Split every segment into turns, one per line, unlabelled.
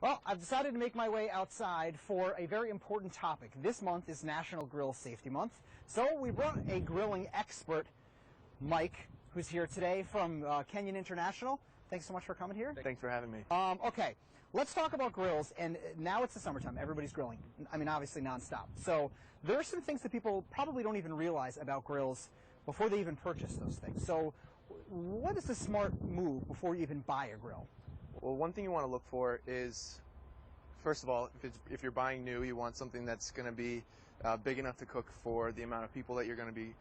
Well, I've decided to make my way outside for a very important topic. This month is National Grill Safety Month, so we brought a grilling expert, Mike, who's here today from Kenyon International. Thanks so much for coming here.
Thanks for having me.
Okay, let's talk about grills, and now it's the summertime. Everybody's grilling. I mean, obviously nonstop. So there are some things that people probably don't even realize about grills before they even purchase those things. So what is the smart move before you even buy a grill?
Well, one thing you want to look for is, first of all, if you're buying new, you want something that's going to be big enough to cook for the amount of people that you're going to be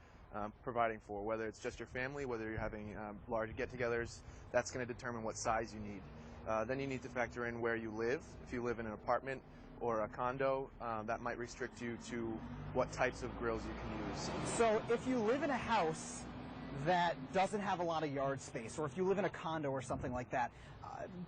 providing for, whether it's just your family, whether you're having large get-togethers. That's going to determine what size you need. Then you need to factor in where you live. If you live in an apartment or a condo, that might restrict you to what types of grills you can use.
So if you live in a house that doesn't have a lot of yard space, or if you live in a condo or something like that,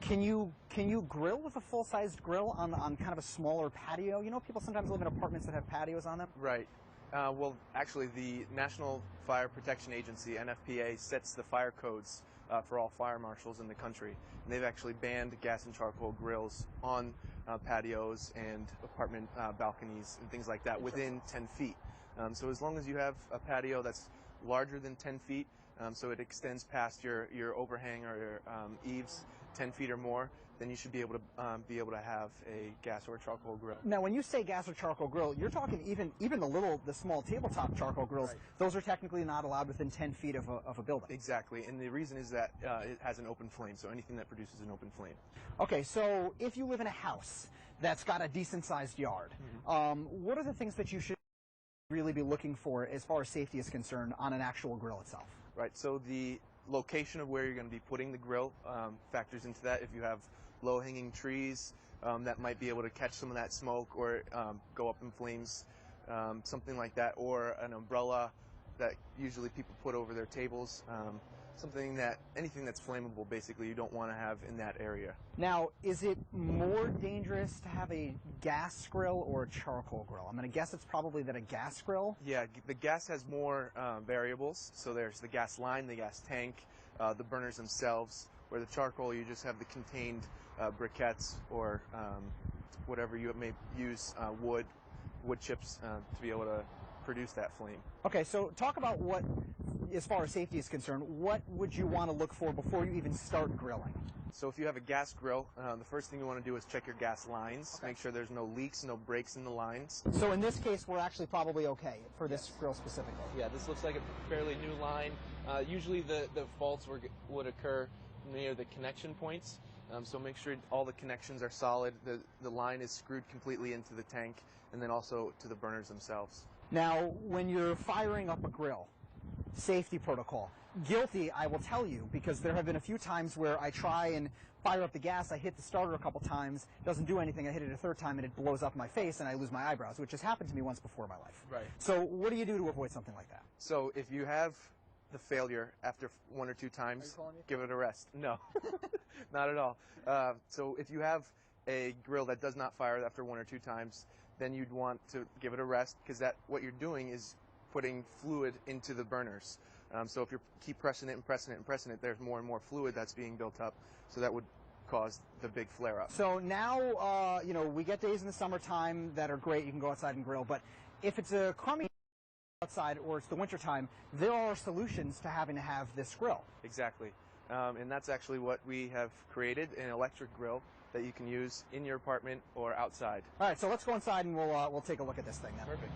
can you grill with a full-sized grill on kind of a smaller patio? You know, people sometimes live in apartments that have patios on them.
Right. Well, actually, the National Fire Protection Agency, NFPA, sets the fire codes for all fire marshals in the country. And they've actually banned gas and charcoal grills on patios and apartment balconies and things like that within 10 feet. So as long as you have a patio that's larger than 10 feet, so it extends past your overhang or your eaves 10 feet or more, then you should be able to have a gas or charcoal grill.
Now, when you say gas or charcoal grill, you're talking even the small tabletop charcoal grills. Right. Those are technically not allowed within 10 feet of a building.
Exactly, and the reason is that it has an open flame, so anything that produces an open flame.
Okay, so if you live in a house that's got a decent-sized yard, what are the things that you should really be looking for as far as safety is concerned on an actual grill itself?
Right, so the location of where you're going to be putting the grill factors into that. If you have low-hanging trees that might be able to catch some of that smoke or go up in flames, something like that, or an umbrella that usually people put over their tables, anything that's flammable, basically, you don't want to have in that area.
Now, is it more dangerous to have a gas grill or a charcoal grill? I'm going to guess it's probably that a gas grill.
Yeah, the gas has more variables. So there's the gas line, the gas tank, the burners themselves. Where the charcoal, you just have the contained briquettes or whatever you may use, wood chips to be able to produce that flame.
Okay, so talk about what, as far as safety is concerned, what would you want to look for before you even start grilling?
So if you have a gas grill, the first thing you want to do is check your gas lines. Okay. Make sure there's no leaks, no breaks in the lines.
So in this case, we're actually probably okay for this grill specifically.
Yeah, this looks like a fairly new line. Usually the faults would occur near the connection points. So make sure all the connections are solid. The line is screwed completely into the tank and then also to the burners themselves.
Now, when you're firing up a grill, safety protocol. Guilty, I will tell you, because there have been a few times where I try and fire up the gas, I hit the starter a couple times, doesn't do anything, I hit it a third time and it blows up my face and I lose my eyebrows, which has happened to me once before in my life.
Right.
So what do you do to avoid something like that?
So if you have the failure after 1 or 2 times, give it a rest. No, not at all. So if you have a grill that does not fire after 1 or 2 times, then you'd want to give it a rest, because what you're doing is putting fluid into the burners. So if you keep pressing it and pressing it and pressing it, there's more and more fluid that's being built up, so that would cause the big flare-up.
So now, we get days in the summertime that are great, you can go outside and grill, but if it's a crummy outside or it's the wintertime, there are solutions to having to have this grill.
Exactly. And that's actually what we have created, an electric grill that you can use in your apartment or outside.
All right, so let's go inside and we'll take a look at this thing then.
Perfect.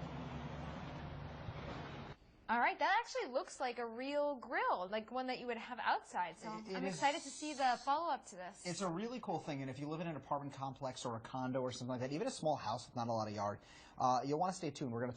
All right, that actually looks like a real grill, like one that you would have outside. So I'm excited to see the follow-up to this.
It's a really cool thing, and if you live in an apartment complex or a condo or something like that, even a small house with not a lot of yard, you'll want to stay tuned. We're going to talk